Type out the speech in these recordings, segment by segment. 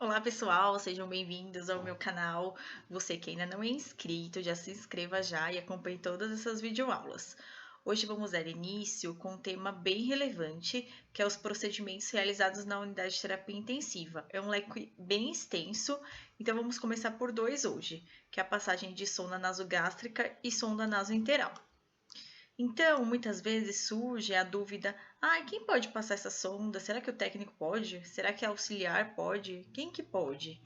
Olá pessoal, sejam bem-vindos ao meu canal. Você que ainda não é inscrito, já se inscreva já e acompanhe todas essas videoaulas. Hoje vamos dar início com um tema bem relevante, que é os procedimentos realizados na unidade de terapia intensiva. É um leque bem extenso, então vamos começar por dois hoje, que é a passagem de sonda nasogástrica e sonda nasointeral. Então, muitas vezes surge a dúvida: quem pode passar essa sonda? Será que o técnico pode? Será que a auxiliar pode? Quem que pode?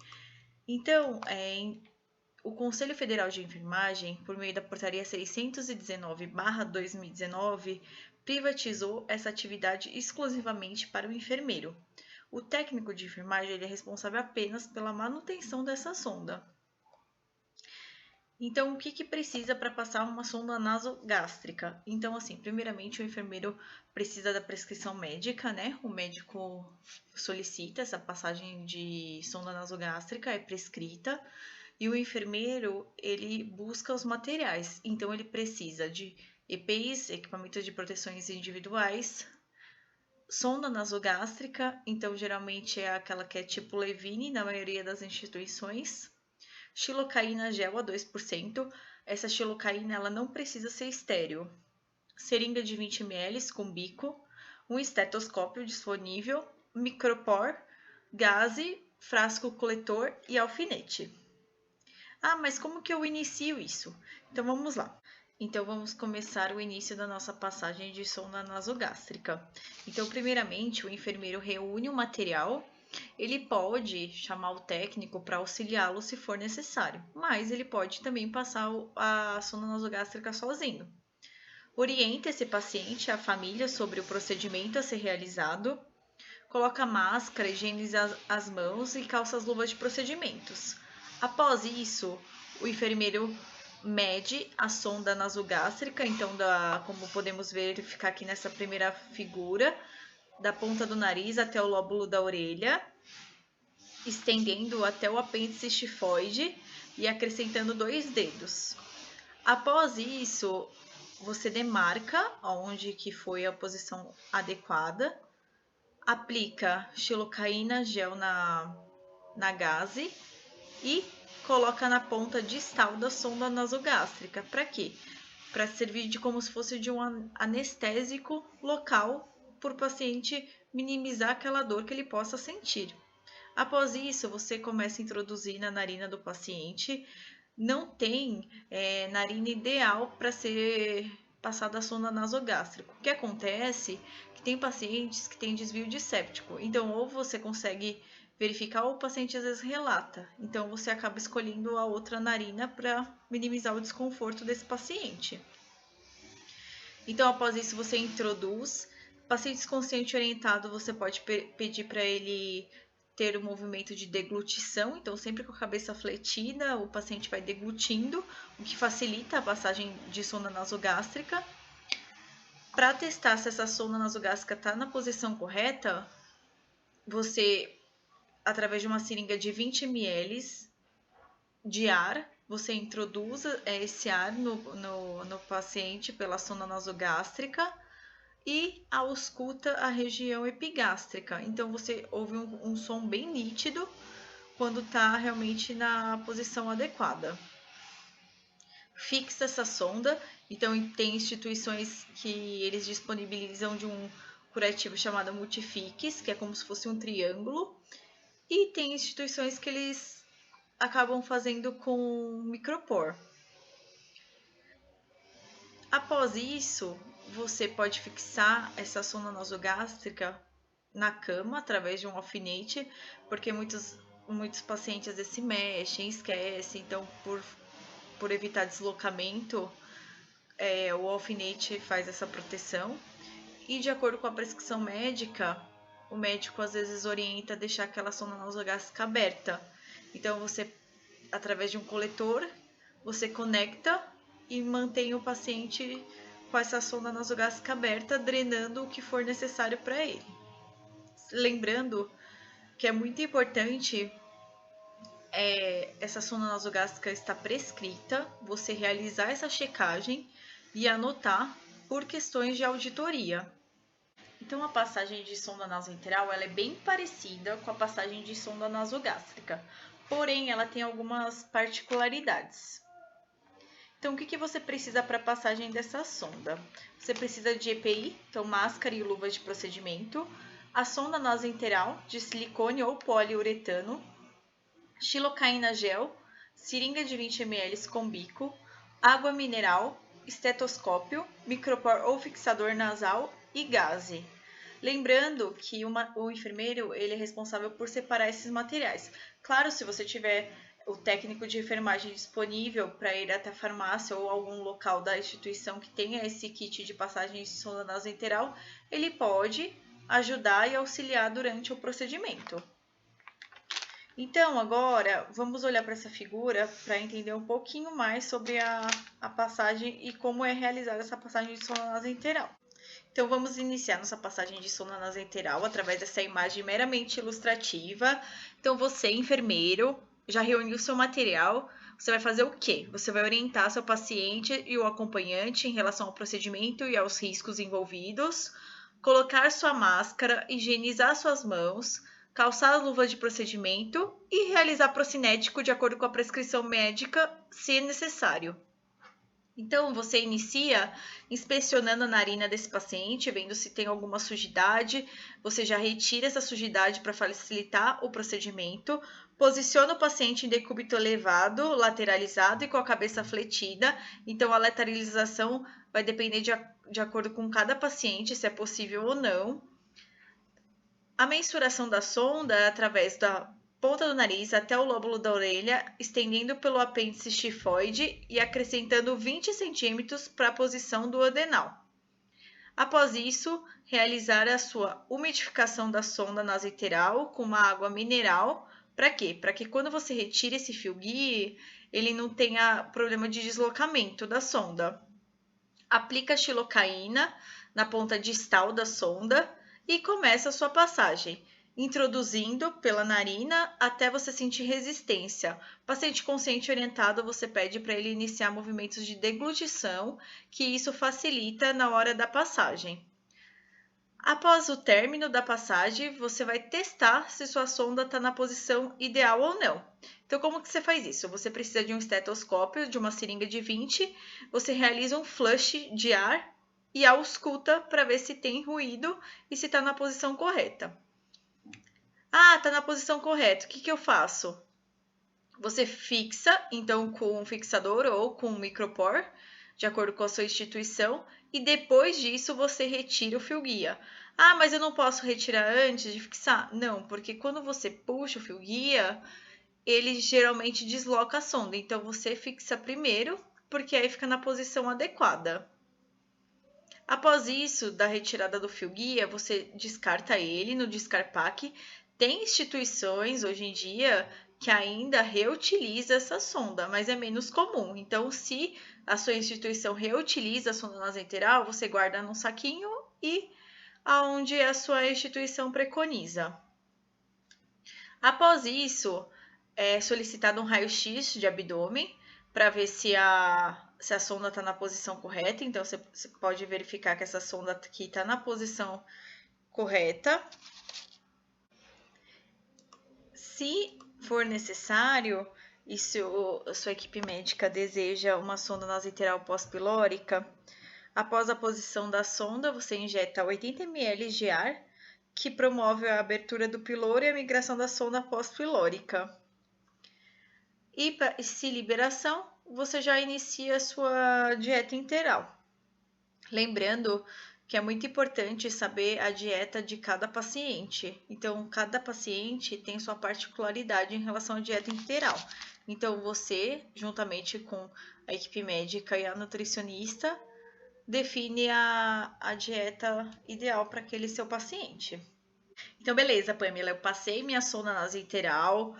Então, o Conselho Federal de Enfermagem, por meio da Portaria 619/2019, privatizou essa atividade exclusivamente para o enfermeiro. O técnico de enfermagem ele é responsável apenas pela manutenção dessa sonda. Então, o que precisa para passar uma sonda nasogástrica? Então, assim, primeiramente o enfermeiro precisa da prescrição médica, né? O médico solicita essa passagem de sonda nasogástrica, é prescrita, e o enfermeiro, ele busca os materiais. Então, ele precisa de EPIs, equipamentos de proteções individuais, sonda nasogástrica, então geralmente é aquela que é tipo Levine na maioria das instituições, xilocaína gel a 2%. Essa xilocaína ela não precisa ser estéreo. Seringa de 20 ml com bico, um estetoscópio disponível, micropor, gaze, frasco coletor e alfinete. Mas como que eu inicio isso? Então vamos lá. Então vamos começar o início da nossa passagem de sonda nasogástrica. Então, primeiramente, o enfermeiro reúne o material. Ele pode chamar o técnico para auxiliá-lo se for necessário, mas ele pode também passar a sonda nasogástrica sozinho. Orienta esse paciente e a família sobre o procedimento a ser realizado, coloca máscara, higieniza as mãos e calça as luvas de procedimentos. Após isso, o enfermeiro mede a sonda nasogástrica, então, como podemos verificar aqui nessa primeira figura, da ponta do nariz até o lóbulo da orelha, estendendo até o apêndice xifoide e acrescentando 2 dedos. Após isso, você demarca onde que foi a posição adequada, aplica xilocaína gel na gaze e coloca na ponta distal da sonda nasogástrica. Para quê? Para servir de como se fosse de um anestésico local para o paciente minimizar aquela dor que ele possa sentir. Após isso, você começa a introduzir na narina do paciente. Não tem narina ideal para ser passada a sonda nasogástrica. O que acontece é que tem pacientes que têm desvio de séptico. Então, ou você consegue verificar ou o paciente às vezes relata. Então, você acaba escolhendo a outra narina para minimizar o desconforto desse paciente. Então, após isso, você introduz. Pacientes consciente orientado, você pode pedir para ele ter o movimento de deglutição, então sempre com a cabeça fletida, o paciente vai deglutindo, o que facilita a passagem de sonda nasogástrica. Para testar se essa sonda nasogástrica está na posição correta, você, através de uma seringa de 20 ml de ar, você introduz esse ar no paciente pela sonda nasogástrica e ausculta a região epigástrica. Então, você ouve um som bem nítido quando está realmente na posição adequada. Fixa essa sonda. Então, tem instituições que eles disponibilizam de um curativo chamado Multifix, que é como se fosse um triângulo. E tem instituições que eles acabam fazendo com micropor. Após isso, você pode fixar essa sonda nasogástrica na cama através de um alfinete, porque muitos pacientes às vezes se mexem, esquecem, então por evitar deslocamento, o alfinete faz essa proteção. E de acordo com a prescrição médica, o médico às vezes orienta a deixar aquela sonda nasogástrica aberta. Então você, através de um coletor, você conecta e mantém o paciente com essa sonda nasogástrica aberta, drenando o que for necessário para ele. Lembrando que é muito importante essa sonda nasogástrica está prescrita, você realizar essa checagem e anotar por questões de auditoria. Então, a passagem de sonda nasoenteral ela é bem parecida com a passagem de sonda nasogástrica, porém, ela tem algumas particularidades. Então, o que você precisa para a passagem dessa sonda? Você precisa de EPI, então máscara e luva de procedimento, a sonda nasoenteral de silicone ou poliuretano, xilocaína gel, seringa de 20 ml com bico, água mineral, estetoscópio, micropor ou fixador nasal e gaze. Lembrando que o enfermeiro ele é responsável por separar esses materiais. Claro, se você tiver o técnico de enfermagem disponível para ir até a farmácia ou algum local da instituição que tenha esse kit de passagem de sonda nasoenteral, ele pode ajudar e auxiliar durante o procedimento. Então, agora, vamos olhar para essa figura para entender um pouquinho mais sobre a passagem e como é realizada essa passagem de sonda nasoenteral. Então, vamos iniciar nossa passagem de sonda nasoenteral através dessa imagem meramente ilustrativa. Então, você, enfermeiro, já reuniu seu material. Você vai fazer o quê? Você vai orientar seu paciente e o acompanhante em relação ao procedimento e aos riscos envolvidos, colocar sua máscara, higienizar suas mãos, calçar a luva de procedimento e realizar procinético de acordo com a prescrição médica, se necessário. Então, você inicia inspecionando a narina desse paciente, vendo se tem alguma sujidade. Você já retira essa sujidade para facilitar o procedimento. Posiciona o paciente em decúbito elevado, lateralizado e com a cabeça fletida. Então, a lateralização vai depender de acordo com cada paciente, se é possível ou não. A mensuração da sonda é através da ponta do nariz até o lóbulo da orelha, estendendo pelo apêndice xifoide e acrescentando 20 centímetros para a posição do adenal. Após isso, realizar a sua umidificação da sonda nasoenteral com uma água mineral. Para quê? Para que quando você retire esse fio guia, ele não tenha problema de deslocamento da sonda. Aplica xilocaína na ponta distal da sonda e começa a sua passagem, introduzindo pela narina até você sentir resistência. Paciente consciente orientado, você pede para ele iniciar movimentos de deglutição, que isso facilita na hora da passagem. Após o término da passagem, você vai testar se sua sonda está na posição ideal ou não. Então, como que você faz isso? Você precisa de um estetoscópio, de uma seringa de 20, você realiza um flush de ar e ausculta para ver se tem ruído e se está na posição correta. Ah, está na posição correta. O que eu faço? Você fixa, então, com um fixador ou com um micropor, de acordo com a sua instituição, e depois disso você retira o fio guia. Ah, mas eu não posso retirar antes de fixar? Não, porque quando você puxa o fio guia, ele geralmente desloca a sonda. Então, você fixa primeiro, porque aí fica na posição adequada. Após isso, da retirada do fio guia, você descarta ele no descarpaque. Tem instituições hoje em dia que ainda reutiliza essa sonda, mas é menos comum. Então, se a sua instituição reutiliza a sonda nasoenteral, você guarda num saquinho e aonde a sua instituição preconiza. Após isso, é solicitado um raio-x de abdômen para ver se a sonda está na posição correta. Então, você pode verificar que essa sonda aqui está na posição correta. Se for necessário, e se a sua equipe médica deseja uma sonda nasoenteral pós-pilórica, após a posição da sonda, você injeta 80 ml de ar, que promove a abertura do piloro e a migração da sonda pós-pilórica. E se liberação, você já inicia a sua dieta enteral. Lembrando que é muito importante saber a dieta de cada paciente. Então, cada paciente tem sua particularidade em relação à dieta enteral. Então, você, juntamente com a equipe médica e a nutricionista, define a dieta ideal para aquele seu paciente. Então, beleza, Pamela, eu passei minha sonda nasoenteral,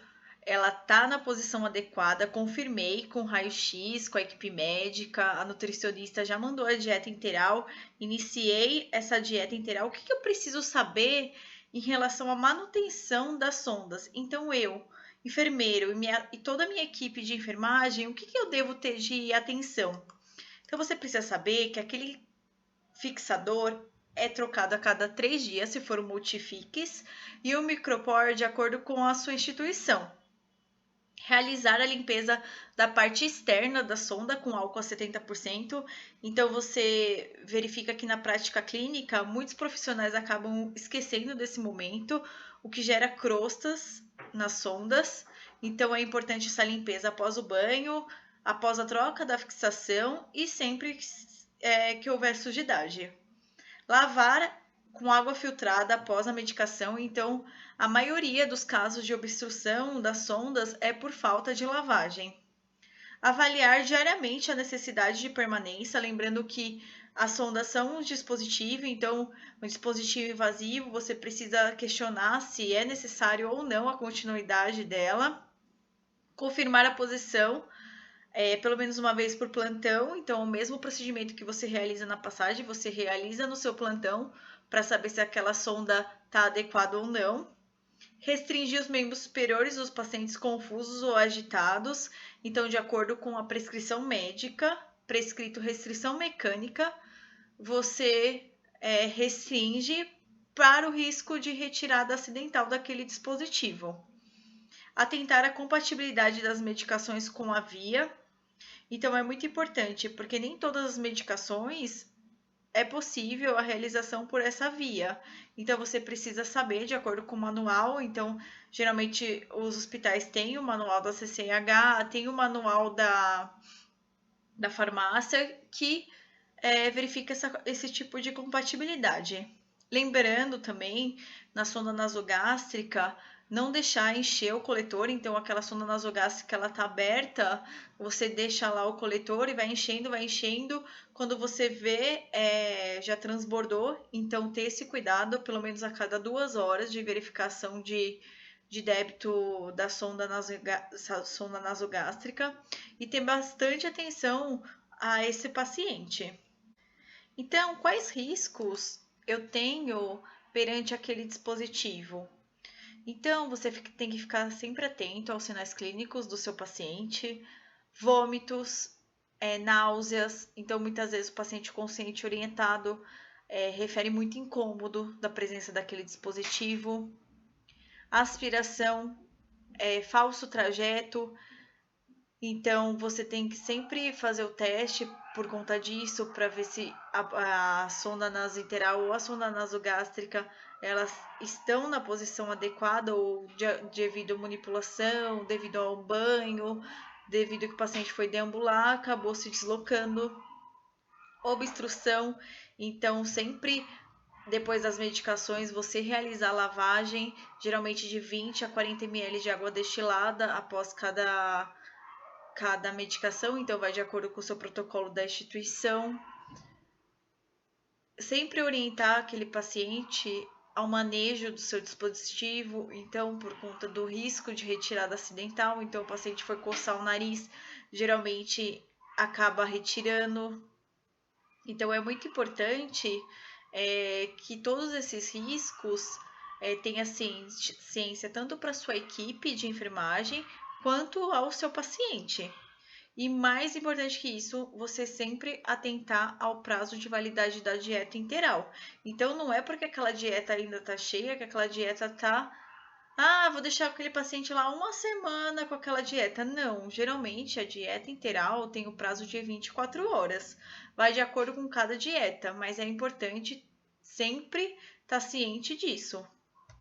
ela tá na posição adequada, confirmei com raio-x, com a equipe médica, a nutricionista já mandou a dieta enteral, iniciei essa dieta enteral. O que eu preciso saber em relação à manutenção das sondas? Então, eu, enfermeiro e toda a minha equipe de enfermagem, o que eu devo ter de atenção? Então, você precisa saber que aquele fixador, é trocado a cada 3 dias, se for multifiques, e o micropore de acordo com a sua instituição. Realizar a limpeza da parte externa da sonda com álcool a 70%. Então, você verifica que na prática clínica, muitos profissionais acabam esquecendo desse momento, o que gera crostas nas sondas. Então, é importante essa limpeza após o banho, após a troca da fixação e sempre que houver sujidade. Lavar com água filtrada após a medicação, então a maioria dos casos de obstrução das sondas é por falta de lavagem. Avaliar diariamente a necessidade de permanência, lembrando que as sondas são um dispositivo, então um dispositivo invasivo, você precisa questionar se é necessário ou não a continuidade dela. Confirmar a posição pelo menos uma vez por plantão, então o mesmo procedimento que você realiza na passagem, você realiza no seu plantão para saber se aquela sonda está adequada ou não. Restringir os membros superiores dos pacientes confusos ou agitados, então de acordo com a prescrição médica, prescrito restrição mecânica, você restringe para o risco de retirada acidental daquele dispositivo. Atentar à compatibilidade das medicações com a via. Então, é muito importante, porque nem todas as medicações é possível a realização por essa via. Então, você precisa saber, de acordo com o manual. Então, geralmente, os hospitais têm o manual da CCH, tem o manual da farmácia, que verifica esse tipo de compatibilidade. Lembrando também, na sonda nasogástrica, não deixar encher o coletor, então aquela sonda nasogástrica ela tá aberta, você deixa lá o coletor e vai enchendo, quando você vê já transbordou, então ter esse cuidado, pelo menos a cada 2 horas de verificação de débito da sonda nasogástrica e ter bastante atenção a esse paciente. Então, quais riscos eu tenho perante aquele dispositivo? Então, você tem que ficar sempre atento aos sinais clínicos do seu paciente, vômitos, náuseas. Então, muitas vezes o paciente consciente orientado refere muito incômodo da presença daquele dispositivo. Aspiração, falso trajeto. Então, você tem que sempre fazer o teste por conta disso, para ver se a sonda nasointeral ou a sonda nasogástrica elas estão na posição adequada ou devido à manipulação, devido ao banho, devido que o paciente foi deambular, acabou se deslocando. Obstrução, então sempre depois das medicações você realizar a lavagem, geralmente de 20 a 40 ml de água destilada após cada medicação, então vai de acordo com o seu protocolo da instituição. Sempre orientar aquele paciente ao manejo do seu dispositivo, então por conta do risco de retirada acidental, então o paciente foi coçar o nariz, geralmente acaba retirando. Então é muito importante que todos esses riscos tenha ciência tanto para sua equipe de enfermagem quanto ao seu paciente. E mais importante que isso, você sempre atentar ao prazo de validade da dieta interal. Então, não é porque aquela dieta ainda está cheia, que aquela dieta está... vou deixar aquele paciente lá 1 semana com aquela dieta. Não, geralmente a dieta interal tem o prazo de 24 horas. Vai de acordo com cada dieta, mas é importante sempre estar ciente disso.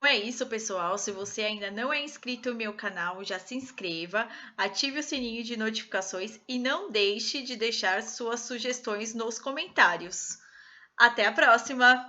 É isso, pessoal. Se você ainda não é inscrito no meu canal, já se inscreva, ative o sininho de notificações e não deixe de deixar suas sugestões nos comentários. Até a próxima!